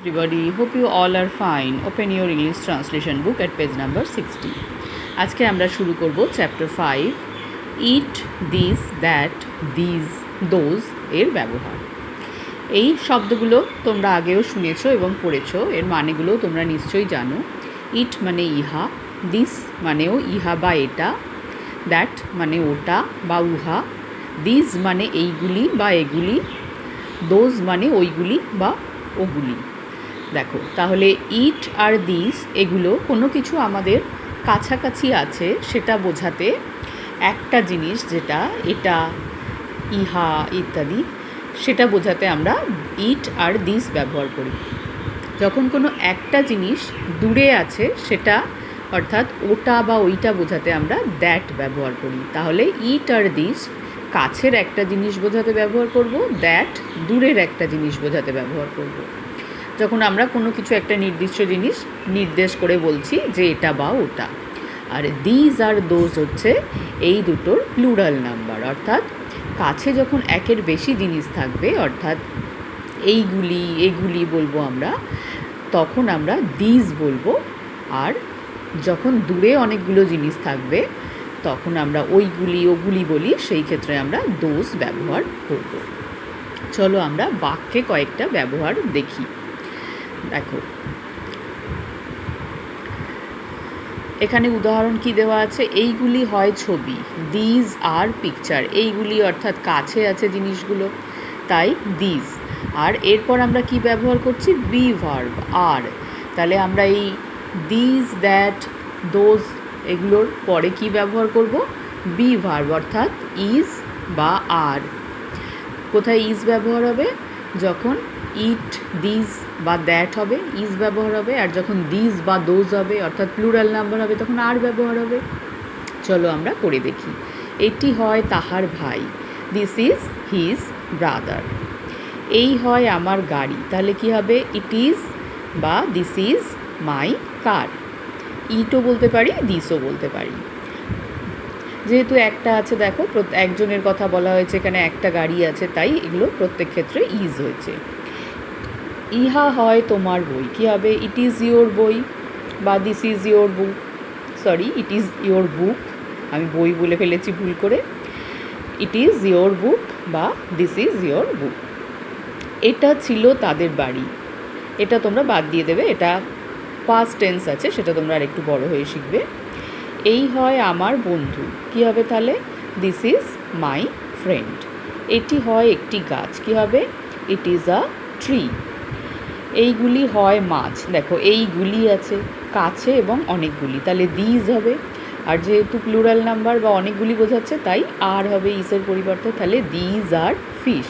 Everybody, hope you all are fine. Open your English translation book at page number 60. আজকে আমরা শুরু করব chapter 5 it this that this those এর ব্যবহার। এই শব্দগুলো তোমরা আগেও শুনেছো এবং পড়েছো, এর মানেগুলো তোমরা নিশ্চয়ই জানো। ইট মানে ইহা, দিস মানেও ইহা বা এটা, দ্যাট মানে ওটা বা উহা, দিস মানে এইগুলি বা এগুলি, দোজ মানে ওইগুলি বা ওগুলি। দেখো তাহলে ইট আর দিস এগুলো কোনো কিছু আমাদের কাছাকাছি আছে সেটা বোঝাতে একটা জিনিস যেটা এটা ইহা ইত্যাদি সেটা বোঝাতে আমরা ইট আর দিস ব্যবহার করি। যখন কোনো একটা জিনিস দূরে আছে সেটা অর্থাৎ ওটা বা ওইটা বোঝাতে আমরা দ্যাট ব্যবহার করি। তাহলে ইট আর দিস কাছের একটা জিনিস বোঝাতে ব্যবহার করব, দ্যাট দূরের একটা জিনিস বোঝাতে ব্যবহার করব। যখন আমরা কোনো কিছু একটা নির্দিষ্ট জিনিস নির্দেশ করে বলছি যে এটা বা ওটা। আর দিজ আর দোজ হচ্ছে এই দুটোর প্লুরাল নাম্বার, অর্থাৎ কাছে যখন একের বেশি জিনিস থাকবে অর্থাৎ এইগুলি এগুলি বলবো আমরা, তখন আমরা দিজ বলবো। আর যখন দূরে অনেকগুলো জিনিস থাকবে তখন আমরা ওইগুলি ওগুলি বলি, সেই ক্ষেত্রে আমরা দোজ ব্যবহার করব। চলো আমরা বাক্যে কয়েকটা ব্যবহার দেখি। দেখো এখানে উদাহরণ কি দেওয়া আছে, এইগুলি হয় ছবি, দিজ আর পিকচার, এইগুলি অর্থাৎ কাছে আছে জিনিসগুলো তাই দিজ। আর এরপর আমরা কি ব্যবহার করছি, বি ভার্ব আর। তাহলে আমরা এই দিজ দ্যাট দোজ এগুলোর পরে কি ব্যবহার করব, বি ভার্ব অর্থাৎ ইজ বা আর। কোথায় ইজ ব্যবহার হবে, যখন ইট দিস বা দ্যাট হবে ইজ ব্যবহার হবে, আর যখন দিস বা দোজ হবে অর্থাৎ প্লুরাল নাম্বার হবে তখন আর ব্যবহার হবে। চলো আমরা করে দেখি। এটি হয় তাহার ভাই, দিস ইজ হিজ ব্রাদার। এই হয় আমার গাড়ি, তাহলে কি হবে, ইট ইজ বা দিস ইজ মাই কার। ইটও বলতে পারি, দিসও বলতে পারি। যেহেতু একটা আছে, দেখো একজনের কথা বলা হয়েছে, এখানে একটা গাড়ি আছে তাই এগুলো প্রত্যেক ক্ষেত্রে ইজ হয়েছে। ইহা হয় তোমার বই, কী হবে, ইট ইজ ইয়োর বই বা this is your book, sorry it is your book, আমি বই বলে ফেলেছি ভুল করে। ইট ইজ ইয়োর বুক বা দিস ইজ ইয়োর বুক। এটা ছিল তাদের বাড়ি, এটা তোমরা বাদ দিয়ে দেবে, এটা পাস্ট টেন্স আছে, সেটা তোমরা আর একটু বড় হয়ে শিখবে। এই হয় আমার বন্ধু, কী হবে তাহলে, দিস ইজ মাই ফ্রেন্ড। এটি হয় একটি গাছ, কী হবে, ইট ইজ আ ট্রি। এইগুলি হয় মাছ, দেখো এইগুলি আছে কাছে এবং অনেকগুলি, তাহলে দিজ হবে। আর যেহেতু প্লুরাল নাম্বার বা অনেকগুলি বোঝাচ্ছে তাই আর হবে ইসের পরিবর্তে, তাহলে দিজ আর ফিশ।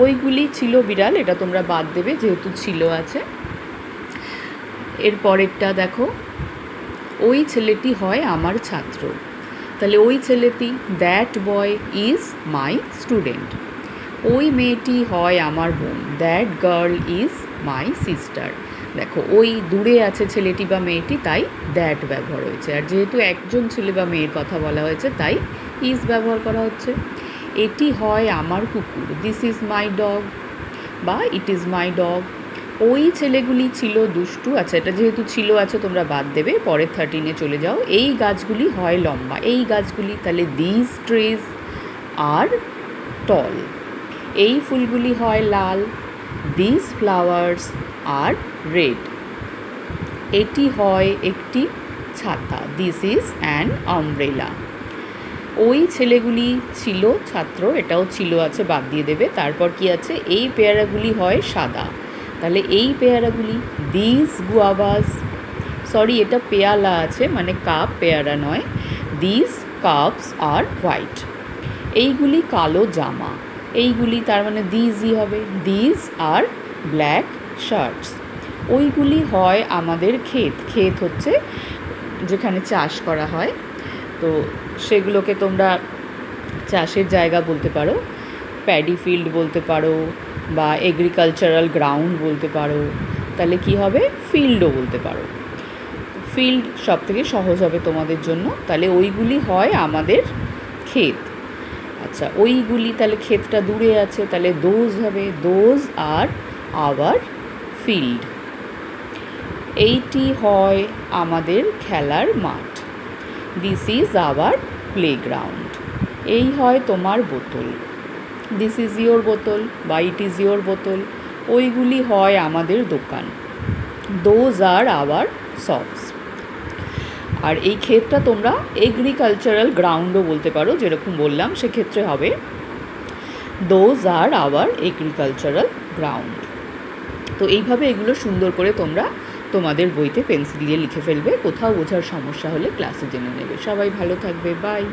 ওইগুলি ছিল বিড়াল, এটা তোমরা বাদ দেবে যেহেতু ছিল আছে। এর পরেরটা দেখো, ওই ছেলেটি হয় আমার ছাত্র, তাহলে ওই ছেলেটি, that boy is my student. ওই মেয়েটি হয় আমার বোন, that girl is my sister. দেখো ওই দূরে আছে ছেলেটি বা মেয়েটি তাই দ্যাট ব্যবহার হয়েছে, আর যেহেতু একজন ছেলে বা মেয়ের কথা বলা হয়েছে তাই ইজ ব্যবহার করা হচ্ছে। এটি হয় আমার কুকুর, দিস ইজ মাই ডগ বা ইট ইজ মাই ডগ। ওই ছেলেগুলি ছিল দুষ্টু, আচ্ছা এটা যেহেতু ছিল আছে তোমরা বাদ দেবে, পরের 13-এ চলে যাও। এই গাছগুলি হয় লম্বা, এই গাছগুলি, তাহলে দিস ট্রিজ আর টল। এই ফুলগুলি হয় লাল, দিস ফ্লাওয়ার্স আর রেড। এটি হয় একটি ছাতা, দিস ইজ অ্যান আমব্রেলা। ওই ছেলেগুলি ছিল ছাত্র, এটাও ছিল আছে বাদ দিয়ে দেবে। তারপর কি আছে, এই পেয়ারাগুলি হয় সাদা, তাহলে এই পেয়ারাগুলি, দিস গুয়াভাস, সরি এটা পেয়ালা আছে মানে কাপ, পেয়ারা নয়, দিস কাপস আর হোয়াইট। এইগুলি কালো জামা, এইগুলি তার মানে দিজই হবে, দিজ আর ব্ল্যাক শার্টস। ওইগুলি হয় আমাদের ক্ষেত, ক্ষেত হচ্ছে যেখানে চাষ করা হয়, তো সেগুলোকে তোমরা চাষের জায়গা বলতে পারো, প্যাডি ফিল্ড বলতে পারো বা এগ্রিকালচারাল গ্রাউন্ড বলতে পারো, তাহলে কি হবে, ফিল্ডও বলতে পারো। ফিল্ড সব থেকে সহজ হবে তোমাদের জন্য, তাহলে ওইগুলি হয় আমাদের ক্ষেত। আচ্ছা ওইগুলি, তাহলে ক্ষেতটা দূরে আছে তাহলে দোজ হবে, দোজ আর আওয়ার ফিল্ড। এইটি হয় আমাদের খেলার মাঠ। This is our playground. এই হয় তোমার বোতল। দিস ইজ ইয়োর বোতল বা ইট ইজ ইয়োর বোতল। ওইগুলি হয় আমাদের দোকান। Those are our shops. আর এই ক্ষেতটা তোমরা এগ্রিকালচারাল গ্রাউন্ডও বলতে পারো, যেরকম বললাম সেক্ষেত্রে হবে those are our agricultural ground. তো এইভাবে এগুলো সুন্দর করে তোমরা তোমাদের বইতে পেন্সিল দিয়ে লিখে ফেলবে। কোথাও বোঝার সমস্যা হলে ক্লাসে জেনে নেবে। সবাই ভালো থাকবে, বাই।